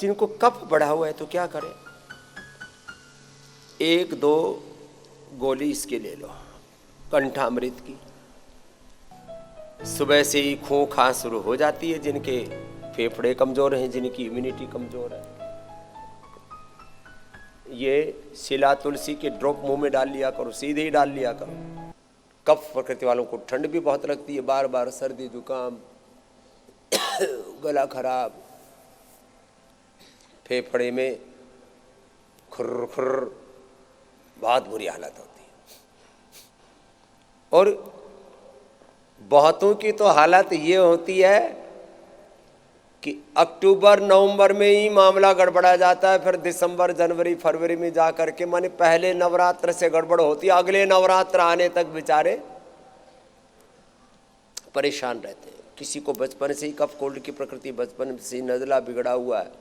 जिनको कफ बढ़ा हुआ है तो क्या करें? 1-2 गोली इसके ले लो, कंठामृत की। सुबह से ही खो खा शुरू हो जाती है। जिनके फेफड़े कमजोर हैं, जिनकी इम्यूनिटी कमजोर है, ये शिला तुलसी के ड्रॉप मुंह में डाल लिया करो, सीधे ही डाल लिया करो। कफ प्रकृति वालों को ठंड भी बहुत लगती है, बार बार सर्दी जुकाम, गला खराब, फेफड़े में खुर्र खुर्र, बहुत बुरी हालत होती है। और बहुतों की तो हालत ये होती है कि अक्टूबर नवंबर में ही मामला गड़बड़ा जाता है, फिर दिसंबर जनवरी फरवरी में जा करके, माने पहले नवरात्र से गड़बड़ होती है, अगले नवरात्र आने तक बेचारे परेशान रहते हैं। किसी को बचपन से ही कफ कोल्ड की प्रकृति, बचपन से ही नज़ला बिगड़ा हुआ है,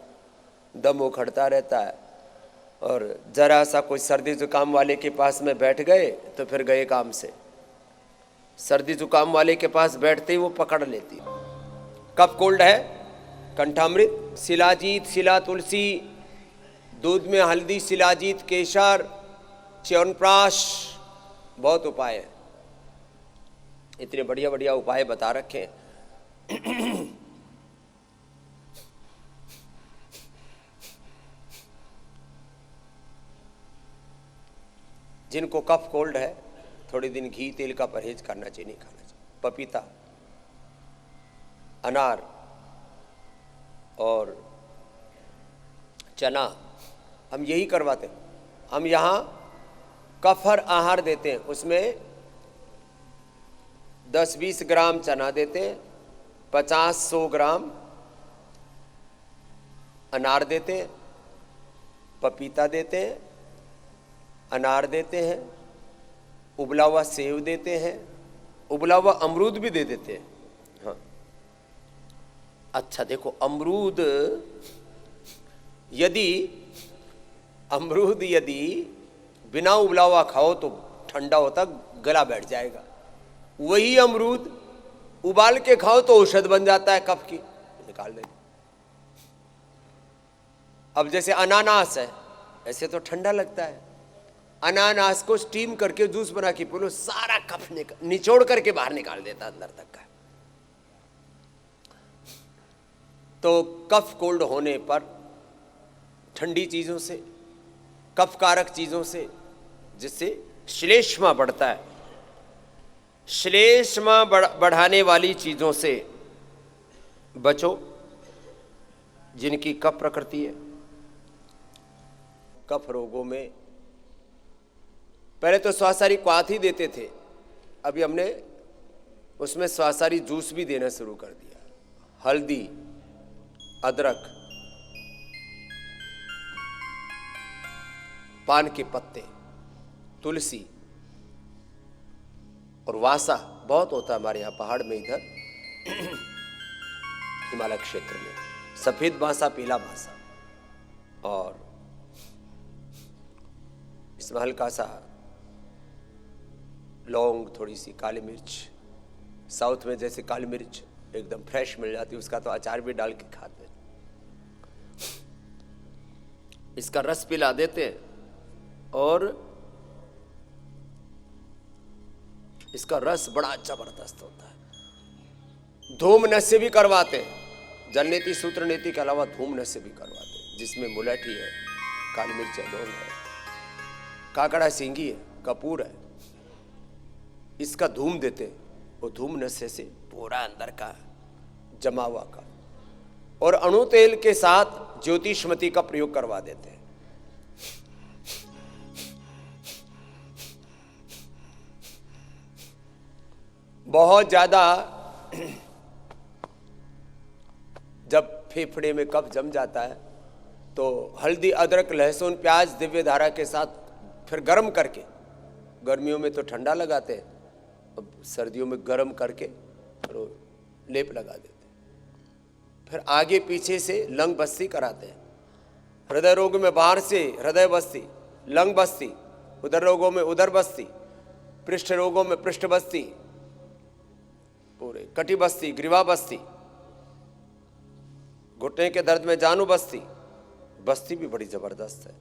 दम उखड़ता रहता है, और जरा सा कोई सर्दी जुकाम वाले के पास में बैठ गए तो फिर गए काम से। सर्दी जुकाम वाले के पास बैठते ही वो पकड़ लेती। कफ कोल्ड है, कंठामृत, शिलाजीत, शिला तुलसी, दूध में हल्दी, शिलाजीत, केसर, च्यवनप्राश, बहुत उपाय है। इतने बढ़िया बढ़िया उपाय बता रखे हैं। जिनको कफ कोल्ड है थोड़े दिन घी तेल का परहेज करना चाहिए, नहीं खाना चाहिए। पपीता, अनार और चना हम यही करवाते हैं। हम यहाँ कफर आहार देते हैं, उसमें 10-20 ग्राम चना देते हैं, 50-100 ग्राम अनार देते हैं, पपीता देते हैं, अनार देते हैं, उबला हुआ सेव देते हैं, उबला हुआ अमरूद भी दे देते हैं। हाँ, अच्छा देखो, अमरूद यदि बिना उबला हुआ खाओ तो ठंडा होता, गला बैठ जाएगा। वही अमरूद उबाल के खाओ तो औषध बन जाता है कफ की, निकाल देंगे। अब जैसे अनानास है, ऐसे तो ठंडा लगता है, अनानास को स्टीम करके जूस बना के पी लो, सारा कफ निचोड़ करके बाहर निकाल देता अंदर तक का। तो कफ कोल्ड होने पर ठंडी चीजों से, कफ कारक चीजों से, जिससे श्लेष्मा बढ़ता है, श्लेष्मा बढ़ाने वाली चीजों से बचो। जिनकी कफ प्रकृति है, कफ रोगों में पहले तो स्वासारी क्वाथ ही देते थे, अभी हमने उसमें स्वासारी जूस भी देना शुरू कर दिया। हल्दी, अदरक, पान के पत्ते, तुलसी और वासा बहुत होता है हमारे यहाँ पहाड़ में, इधर हिमालय क्षेत्र में सफेद बांसा, पीला बांसा, और इसमें हल्का सा लौंग, थोड़ी सी काली मिर्च। साउथ में जैसे काली मिर्च एकदम फ्रेश मिल जाती है, उसका तो अचार भी डाल के खाते हैं। इसका रस पिला देते हैं, और इसका रस बड़ा जबरदस्त होता है। धूम नस्य भी करवाते हैं, जल नीति सूत्र नीति के अलावा धूम नस्य भी करवाते हैं, जिसमें मुलठी है, काली मिर्च है, लौंग है, काकड़ा सींगी है, कपूर है। इसका धूम देते, वो धूम नशे से पूरा अंदर का जमा हुआ का, और अणु तेल के साथ ज्योतिषमती का प्रयोग करवा देते हैं। बहुत ज्यादा जब फेफड़े में कफ जम जाता है तो हल्दी, अदरक, लहसुन, प्याज दिव्य धारा के साथ फिर गर्म करके, गर्मियों में तो ठंडा लगाते हैं, अब सर्दियों में गर्म करके लेप लगा देते हैं। फिर आगे पीछे से लंग बस्ती कराते हैं। हृदय रोग में बाहर से हृदय बस्ती, लंग बस्ती, उदर रोगों में उदर बस्ती, पृष्ठ रोगों में पृष्ठ बस्ती, पूरे कटी बस्ती, ग्रीवा बस्ती, घुटने के दर्द में जानु बस्ती, बस्ती भी बड़ी ज़बरदस्त है।